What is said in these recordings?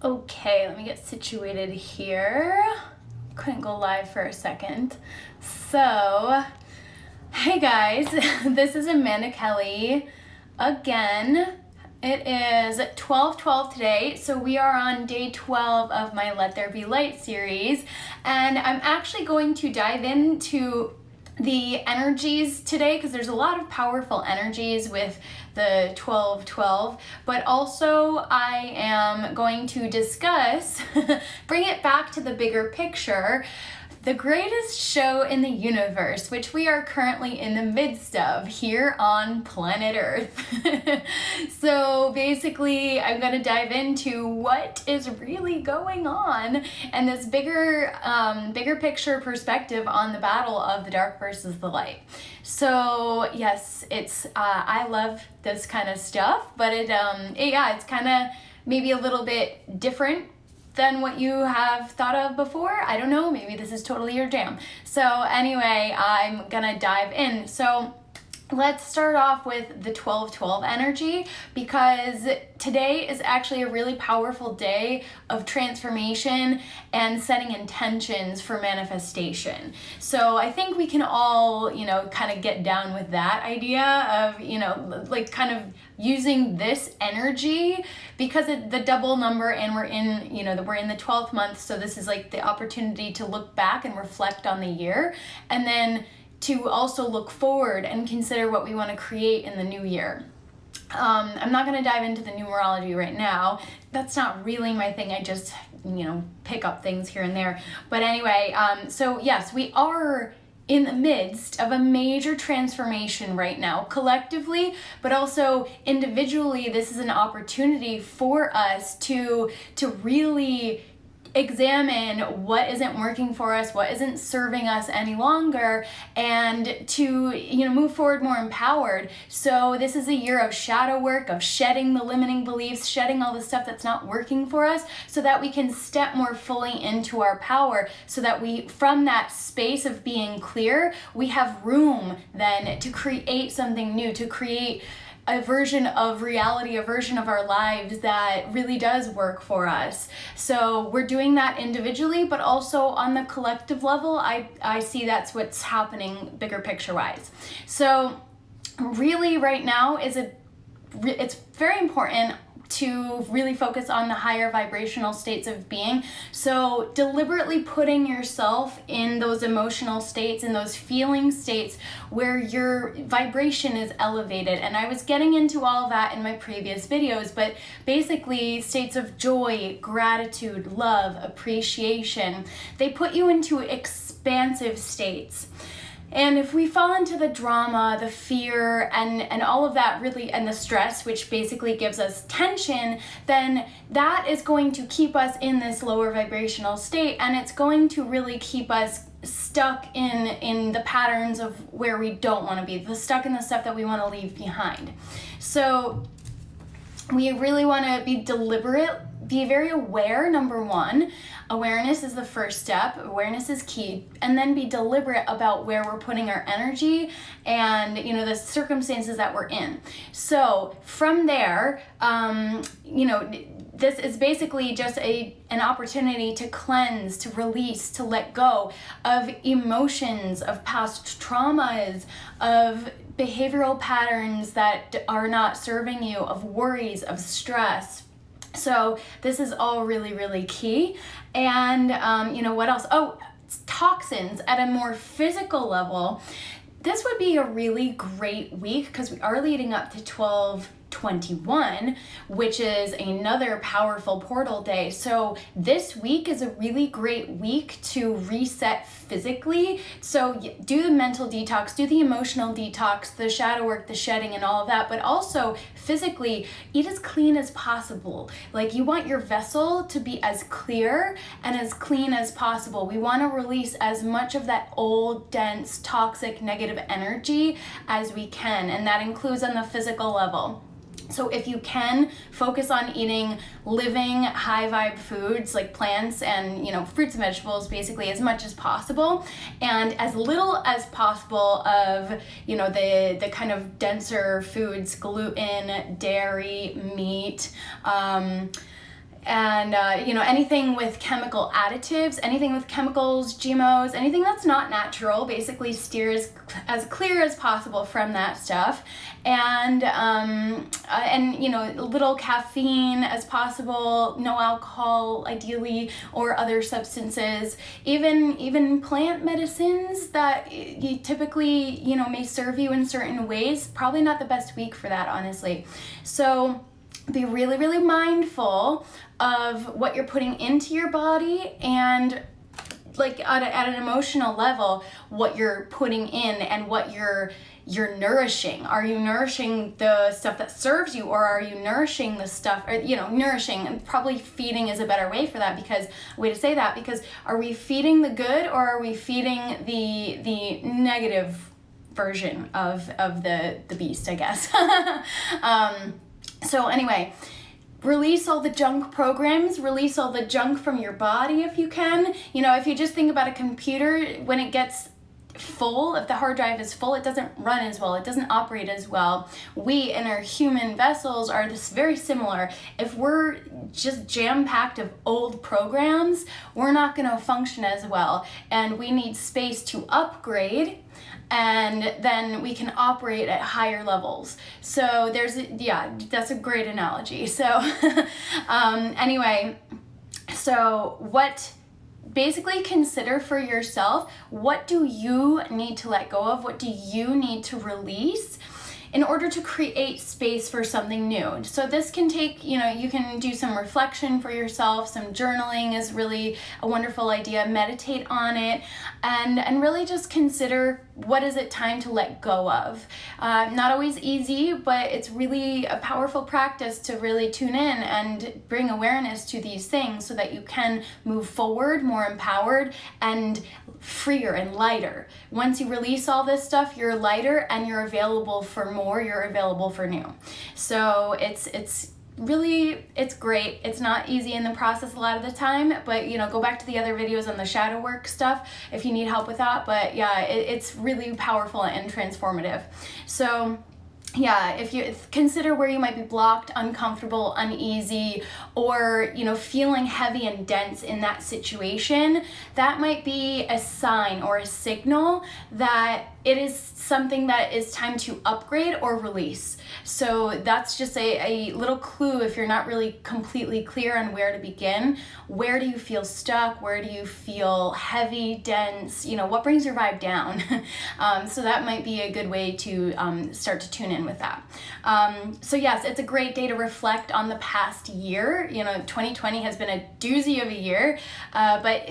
Okay, let me get situated here. Couldn't go live for a second. So, hey guys, this is Amanda Kelly again. It is 12/12 today, so we are on day 12 of my Let There Be Light series, and I'm actually going to dive into the energies today because there's a lot of powerful energies with the 12/12, but also I am going to discuss, bring it back to the bigger picture, the greatest show in the universe, which we are currently in the midst of here on planet Earth. So basically, I'm going to dive into what is really going on and this bigger picture perspective on the battle of the dark versus the light. So yes, it's I love this kind of stuff, but it's kind of maybe a little bit different than what you have thought of before. I don't know, maybe this is totally your jam. So anyway, I'm gonna dive in. So let's start off with the 12/12 energy, because today is actually a really powerful day of transformation and setting intentions for manifestation. So I think we can all, kind of get down with that idea of, like kind of using this energy, because the double number, and we're in the 12th month. So this is like the opportunity to look back and reflect on the year, and then to also look forward and consider what we want to create in the new year. I'm not going to dive into the numerology right now. That's not really my thing. I just, pick up things here and there. But anyway, so yes, we are in the midst of a major transformation right now, collectively, but also individually. This is an opportunity for us to really examine what isn't working for us, what isn't serving us any longer, and to move forward more empowered. So this is a year of shadow work, of shedding the limiting beliefs, shedding all the stuff that's not working for us, so that we can step more fully into our power, so that we, from that space of being clear, we have room then to create something new, to create a version of reality, a version of our lives that really does work for us. So we're doing that individually, but also on the collective level, I see that's what's happening bigger picture wise. So really right now it's very important to really focus on the higher vibrational states of being. So deliberately putting yourself in those emotional states, in those feeling states where your vibration is elevated. And I was getting into all of that in my previous videos, but basically states of joy, gratitude, love, appreciation, they put you into expansive states. And if we fall into the drama, the fear, and all of that really, and the stress, which basically gives us tension, then that is going to keep us in this lower vibrational state, and it's going to really keep us stuck in the patterns of where we don't want to be, stuck in the stuff that we want to leave behind. So we really want to be deliberate, be very aware. Number one, awareness is the first step. Awareness is key. And then be deliberate about where we're putting our energy and, the circumstances that we're in. So from there, this is basically just an opportunity to cleanse, to release, to let go of emotions, of past traumas, of behavioral patterns that are not serving you, of worries, of stress. So this is all really, really key. And what else? Oh, toxins at a more physical level. This would be a really great week because we are leading up to 12/21, which is another powerful portal day. So this week is a really great week to reset physically. So do the mental detox, do the emotional detox, the shadow work, the shedding, and all of that, but also physically eat as clean as possible. Like, you want your vessel to be as clear and as clean as possible. We want to release as much of that old, dense, toxic, negative energy as we can, and that includes on the physical level. So if you can, focus on eating living high vibe foods like plants and fruits and vegetables, basically as much as possible, and as little as possible of the kind of denser foods, gluten, dairy, meat, you know, anything with chemical additives, anything with chemicals, GMOs, anything that's not natural, basically steer as clear as possible from that stuff. And you know, little caffeine as possible, no alcohol ideally, or other substances, even plant medicines that you typically, you know, may serve you in certain ways. Probably not the best week for that, honestly. So be really, really mindful of what you're putting into your body, and like at an emotional level, what you're putting in and what you're nourishing. Are you nourishing the stuff that serves you, or are you nourishing the stuff, or, you know, nourishing, and probably feeding is a better way for that, because are we feeding the good, or are we feeding the negative version of the beast, I guess. So anyway, release all the junk programs, release all the junk from your body if you can. You know, if you just think about a computer, when it gets full, if the hard drive is full, it doesn't run as well, it doesn't operate as well. We in our human vessels are this very similar. If we're just jam-packed of old programs, we're not going to function as well, and we need space to upgrade, and then we can operate at higher levels. So that's a great analogy. So anyway, so basically consider for yourself, what do you need to let go of? What do you need to release in order to create space for something new? So this can take, you know, you can do some reflection for yourself. Some journaling is really a wonderful idea. Meditate on it, and really just consider, what is it time to let go of? Not always easy, but it's really a powerful practice to really tune in and bring awareness to these things, so that you can move forward more empowered and freer and lighter. Once you release all this stuff, you're lighter and you're available for more, you're available for new. So it's really, it's great. It's not easy in the process a lot of the time, but, you know, go back to the other videos on the shadow work stuff if you need help with that. But yeah, it's really powerful and transformative. So yeah, if you consider where you might be blocked, uncomfortable, uneasy, or, you know, feeling heavy and dense in that situation, that might be a sign or a signal that it is something that is time to upgrade or release. So that's just a little clue if you're not really completely clear on where to begin. Where do you feel stuck? Where do you feel heavy, dense? You know, what brings your vibe down? So that might be a good way to start to tune in with that. So yes, it's a great day to reflect on the past year. You know, 2020 has been a doozy of a year, but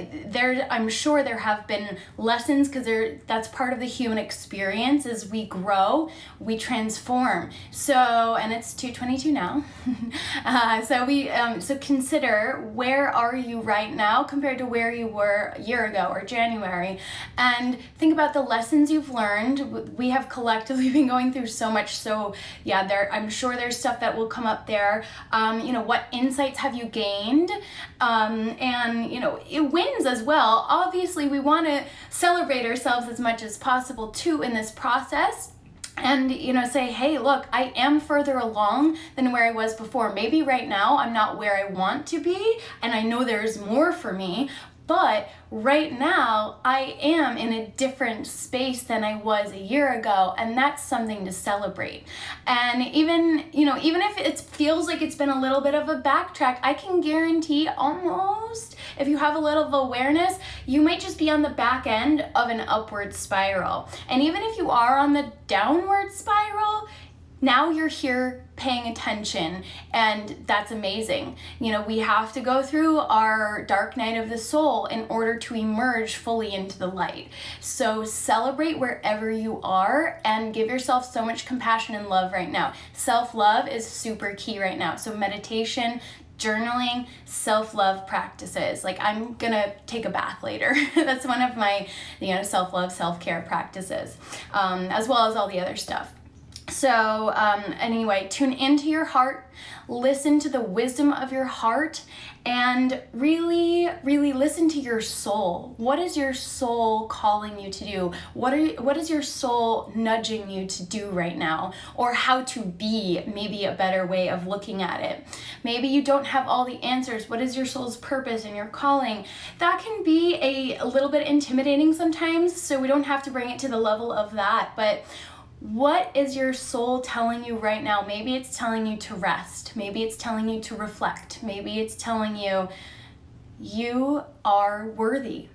I'm sure there have been lessons, because that's part of the human experience. As we grow, we transform. So, and it's 2:22 now. So consider, where are you right now compared to where you were a year ago or January, and think about the lessons you've learned. We have collectively been going through so much. So yeah, I'm sure there's stuff that will come up there. You know, what insights have you gained? And, you know, it wins as well. Obviously, we want to celebrate ourselves as much as possible too in this process. And, you know, say, hey, look, I am further along than where I was before. Maybe right now I'm not where I want to be, and I know there's more for me, but right now I am in a different space than I was a year ago, and that's something to celebrate. And even if it feels like it's been a little bit of a backtrack, I can guarantee almost, if you have a little of awareness, you might just be on the back end of an upward spiral. And even if you are on the downward spiral, now you're here paying attention, and that's amazing. You know, we have to go through our dark night of the soul in order to emerge fully into the light. So celebrate wherever you are and give yourself so much compassion and love right now. Self-love is super key right now. So meditation, journaling, self-love practices. Like, I'm gonna take a bath later. That's one of my, self-love, self-care practices, as well as all the other stuff. So anyway, tune into your heart, listen to the wisdom of your heart, and really, really listen to your soul. What is your soul calling you to do? What is your soul nudging you to do right now? Or how to be, maybe a better way of looking at it. Maybe you don't have all the answers. What is your soul's purpose and your calling? That can be a little bit intimidating sometimes, so we don't have to bring it to the level of that. But what is your soul telling you right now? Maybe it's telling you to rest. Maybe it's telling you to reflect. Maybe it's telling you, you are worthy.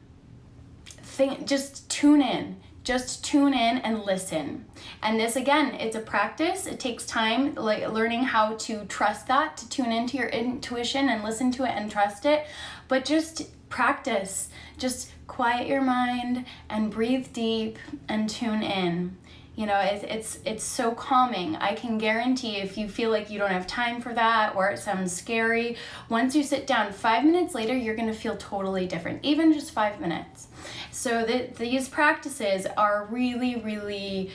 Just tune in. Just tune in and listen. And this, again, it's a practice. It takes time, like learning how to trust that, to tune into your intuition and listen to it and trust it. But just practice. Just quiet your mind and breathe deep and tune in. You know, it's so calming. I can guarantee if you feel like you don't have time for that or it sounds scary, once you sit down, 5 minutes later, you're going to feel totally different, even just 5 minutes. So these practices are really, really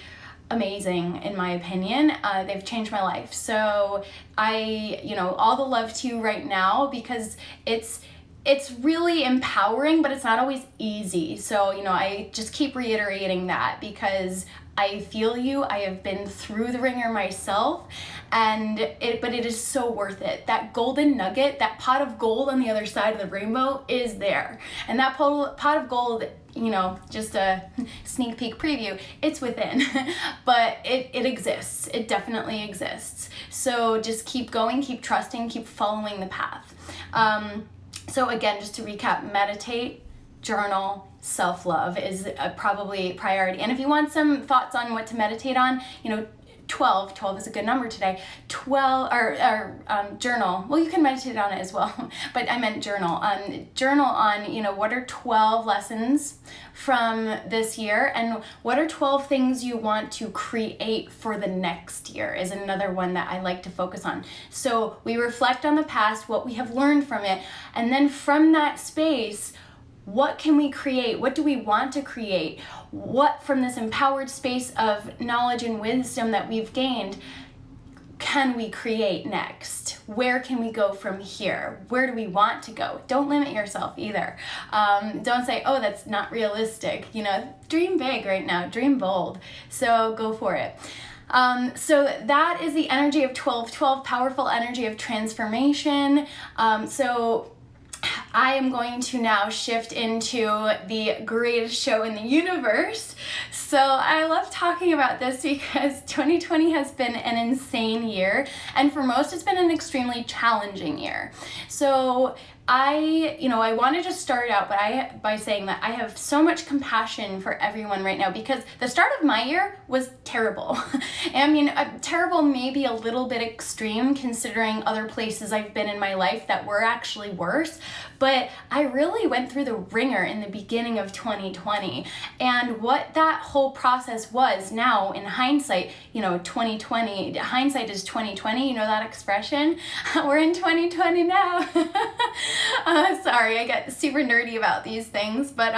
amazing in my opinion. They've changed my life. So all the love to you right now, because it's really empowering, but it's not always easy. So, I just keep reiterating that because I feel you. I have been through the ringer myself, but it is so worth it. That golden nugget, that pot of gold on the other side of the rainbow is there. And that pot of gold, just a sneak peek preview, it's within, but it exists. It definitely exists. So just keep going, keep trusting, keep following the path. So again, just to recap, meditate, journal, self-love is probably a priority. And if you want some thoughts on what to meditate on, 12 is a good number today. 12 or journal. Well, you can meditate on it as well, but I meant journal. Journal on, what are 12 lessons from this year, and what are 12 things you want to create for the next year is another one that I like to focus on. So we reflect on the past, what we have learned from it, and then from that space, what can we create? What do we want to create? What from this empowered space of knowledge and wisdom that we've gained can we create next? Where can we go from here? Where do we want to go? Don't limit yourself either. Don't say, oh, that's not realistic. Dream big right now, dream bold. So go for it. So that is the energy of 1212, powerful energy of transformation. So I am going to now shift into the greatest show in the universe. So I love talking about this because 2020 has been an insane year, and for most it's been an extremely challenging year. So I wanted to start out by saying that I have so much compassion for everyone right now, because the start of my year was terrible. I mean, terrible may be a little bit extreme considering other places I've been in my life that were actually worse, but I really went through the ringer in the beginning of 2020. And what that whole process was, now in hindsight, 2020, hindsight is 2020, that expression? We're in 2020 now. Sorry, I get super nerdy about these things, but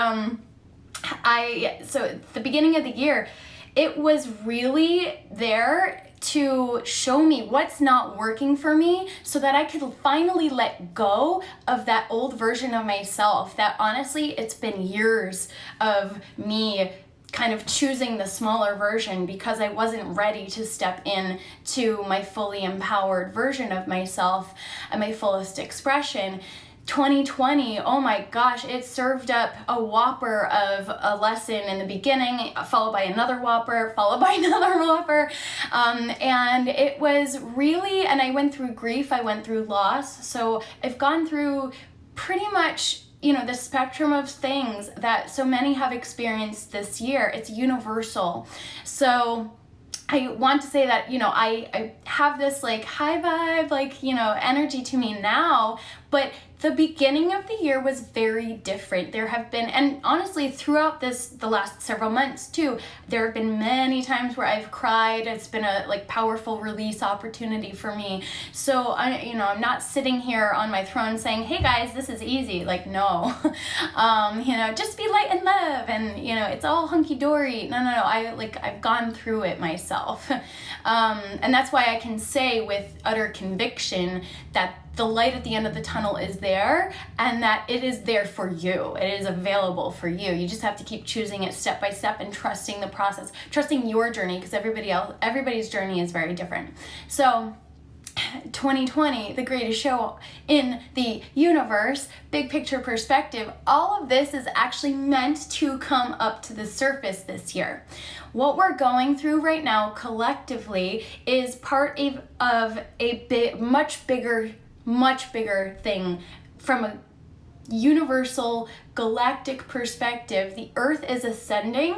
so at the beginning of the year, it was really there to show me what's not working for me so that I could finally let go of that old version of myself that honestly, it's been years of me kind of choosing the smaller version because I wasn't ready to step in to my fully empowered version of myself and my fullest expression. 2020, oh my gosh, it served up a whopper of a lesson in the beginning, followed by another whopper, followed by another whopper. And it was really, and I went through grief, I went through loss. So I've gone through pretty much the spectrum of things that so many have experienced this year. It's universal. So I want to say that, I have this high vibe, energy to me now, but the beginning of the year was very different. There have been, and honestly, throughout the last several months too, there have been many times where I've cried. It's been a powerful release opportunity for me. So I'm not sitting here on my throne saying, hey guys, this is easy. No. Just be light and love, and it's all hunky-dory. No. I've gone through it myself. And that's why I can say with utter conviction that the light at the end of the tunnel is there, and that it is there for you. It is available for you. You just have to keep choosing it step by step and trusting the process, trusting your journey, because everybody's journey is very different. So 2020, the greatest show in the universe, big picture perspective, all of this is actually meant to come up to the surface this year. What we're going through right now collectively is part of a much bigger thing from a universal galactic perspective. The Earth is ascending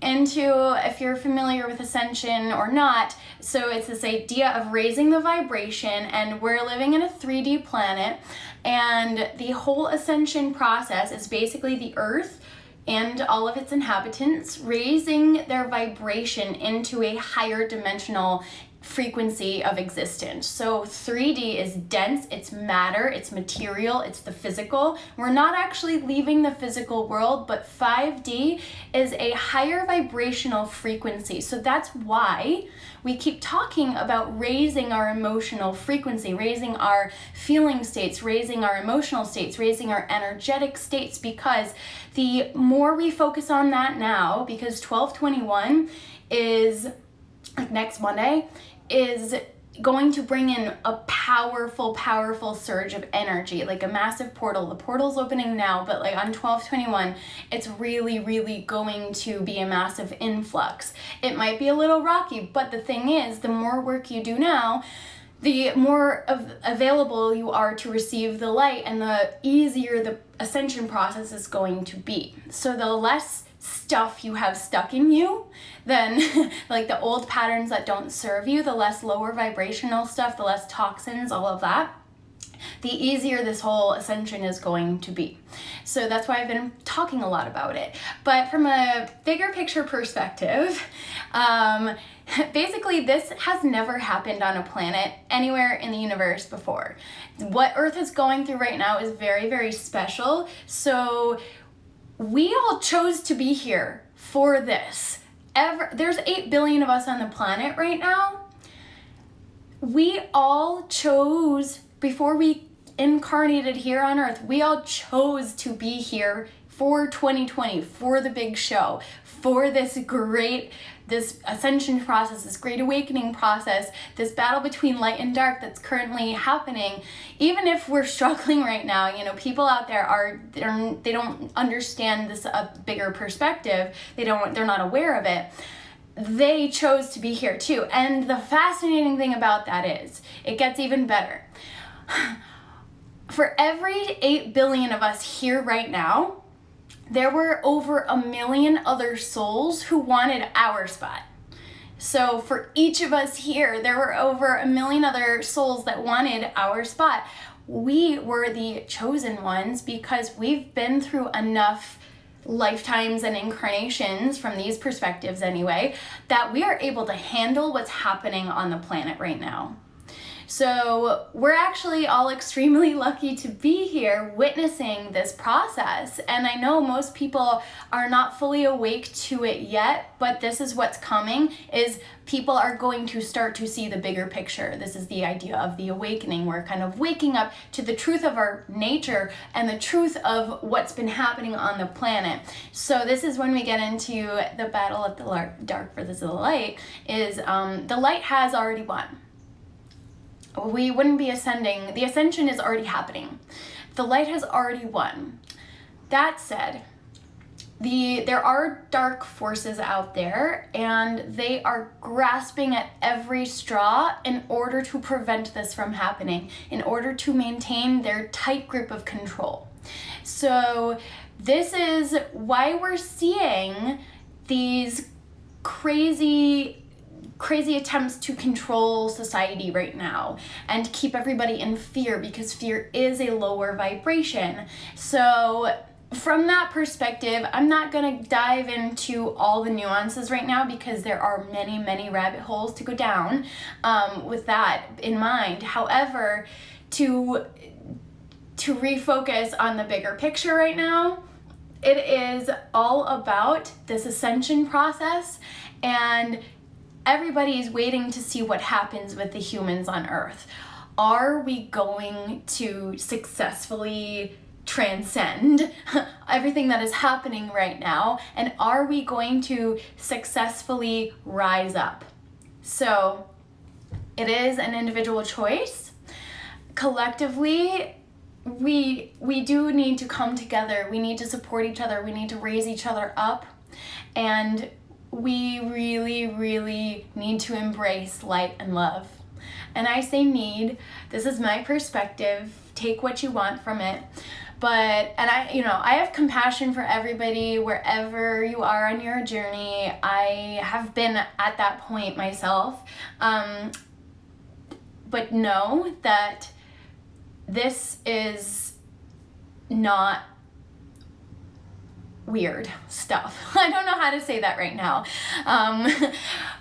into, if you're familiar with Ascension or not, so it's this idea of raising the vibration, and we're living in a 3D planet, and the whole Ascension process is basically the Earth and all of its inhabitants raising their vibration into a higher dimensional frequency of existence. So 3D is dense, it's matter, it's material, it's the physical. We're not actually leaving the physical world, but 5D is a higher vibrational frequency. So that's why we keep talking about raising our emotional frequency, raising our feeling states, raising our emotional states, raising our energetic states, because the more we focus on that now, because 12/21 is next Monday, is going to bring in a powerful surge of energy, like a massive portal. The portal's opening now, but on 12/21, it's really going to be a massive influx. It might be a little rocky, but the thing is, the more work you do now, the more available you are to receive the light, and the easier the ascension process is going to be. So the less stuff you have stuck in you, then the old patterns that don't serve you, the less lower vibrational stuff, the less toxins, all of that, the easier this whole ascension is going to be. So that's why I've been talking a lot about it. But from a bigger picture perspective, basically this has never happened on a planet anywhere in the universe before. What Earth is going through right now is very special. So we all chose to be here for this. There's 8 billion of us on the planet right now. We all chose, before we incarnated here on Earth, we all chose to be here for 2020, for the big show, for this ascension process, this great awakening process, this battle between light and dark that's currently happening. Even if we're struggling right now, people out there they don't understand this bigger perspective. They're not aware of it. They chose to be here too. And the fascinating thing about that is, it gets even better. For every 8 billion of us here right now, there were over 1 million other souls who wanted our spot. So for each of us here, there were over 1 million other souls that wanted our spot. We were the chosen ones because we've been through enough lifetimes and incarnations, from these perspectives anyway, that we are able to handle what's happening on the planet right now. So we're actually all extremely lucky to be here witnessing this process. And I know most people are not fully awake to it yet, but this is what's coming, is people are going to start to see the bigger picture. This is the idea of the awakening. We're kind of waking up to the truth of our nature and the truth of what's been happening on the planet. So this is when we get into the battle of the dark versus the light, is the light has already won. We wouldn't be ascending. The ascension is already happening. The light has already won. That said, there are dark forces out there, and they are grasping at every straw in order to prevent this from happening, in order to maintain their tight grip of control. So this is why we're seeing these crazy crazy attempts to control society right now and keep everybody in fear, because fear is a lower vibration. So from that perspective, I'm not going to dive into all the nuances right now, because there are many, many rabbit holes to go down with that in mind. However, to refocus on the bigger picture right now, it is all about this ascension process, and everybody is waiting to see what happens with the humans on Earth. Are we going to successfully transcend everything that is happening right now, and are we going to successfully rise up? So it is an individual choice. Collectively, we do need to come together. We need to support each other. We need to raise each other up, and we really, really need to embrace light and love. And I say need, this is my perspective, take what you want from it. But, and I have compassion for everybody wherever you are on your journey. I have been at that point myself. But know that this is not weird stuff. I don't know how to say that right now.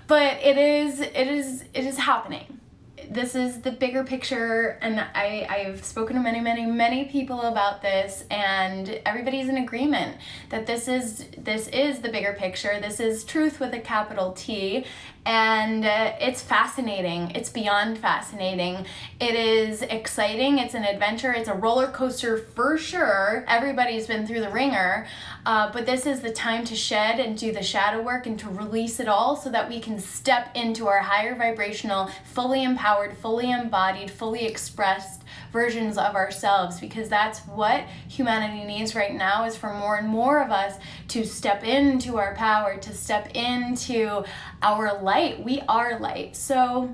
But it is happening. This is the bigger picture, and I've spoken to many, many, many people about this, and everybody's in agreement that this is the bigger picture. This is truth with a capital T, and it's fascinating. It's beyond fascinating. It is exciting. It's an adventure. It's a roller coaster for sure. Everybody's been through the ringer, but this is the time to shed and do the shadow work and to release it all, so that we can step into our higher vibrational, fully empowered, fully embodied, fully expressed versions of ourselves, because that's what humanity needs right now, is for more and more of us to step into our power, to step into our light. We are light. So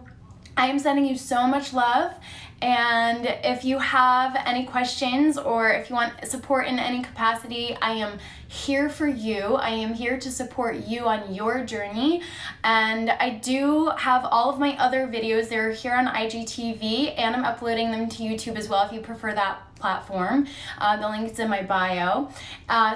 I am sending you so much love, and if you have any questions or if you want support in any capacity, I am here for you. I am here to support you on your journey, and I do have all of my other videos. They're here on IGTV, and I'm uploading them to YouTube as well if you prefer that platform. The link's in my bio.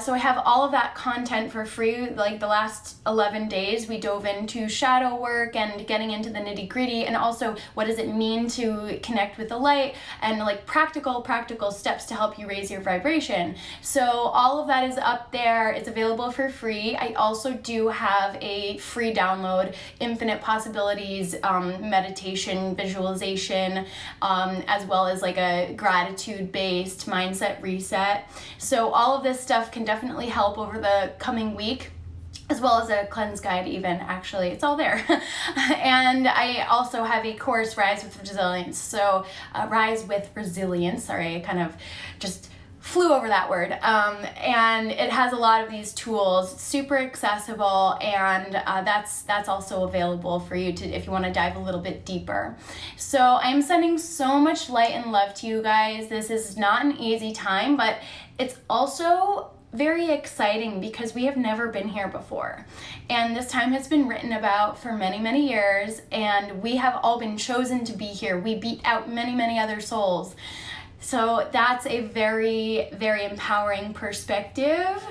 So I have all of that content for free. Like the last 11 days, we dove into shadow work and getting into the nitty gritty, and also what does it mean to connect with the light, and like practical steps to help you raise your vibration. So all of that is up there. It's available for free. I also do have a free download, Infinite Possibilities, meditation, visualization, as well as like a gratitude-based mindset reset. So all of this stuff can definitely help over the coming week, as well as a cleanse guide even, actually. It's all there. And I also have a course, Rise with Resilience. So Rise with Resilience, sorry, I kind of just flew over that word. And it has a lot of these tools, super accessible, and that's also available for you to, if you want to dive a little bit deeper. So I'm sending so much light and love to you guys. This is not an easy time, but it's also very exciting because we have never been here before. And this time has been written about for many, many years, and we have all been chosen to be here. We beat out many, many other souls. So that's a very, very empowering perspective.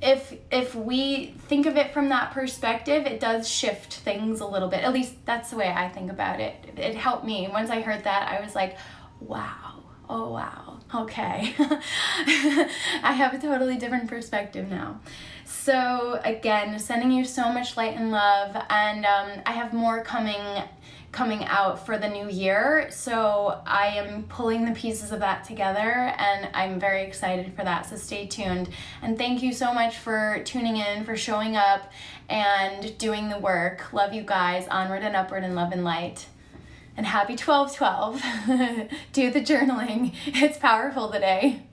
If we think of it from that perspective, it does shift things a little bit. At least that's the way I think about it. It helped me. Once I heard that, I was like, wow, oh wow, okay. I have a totally different perspective now. So again, sending you so much light and love, and I have more coming out for the new year, so I am pulling the pieces of that together, and I'm very excited for that, so stay tuned. And thank you so much for tuning in, for showing up and doing the work. Love you guys. Onward and upward in love and light. And happy 12/12. Do the journaling. It's powerful today.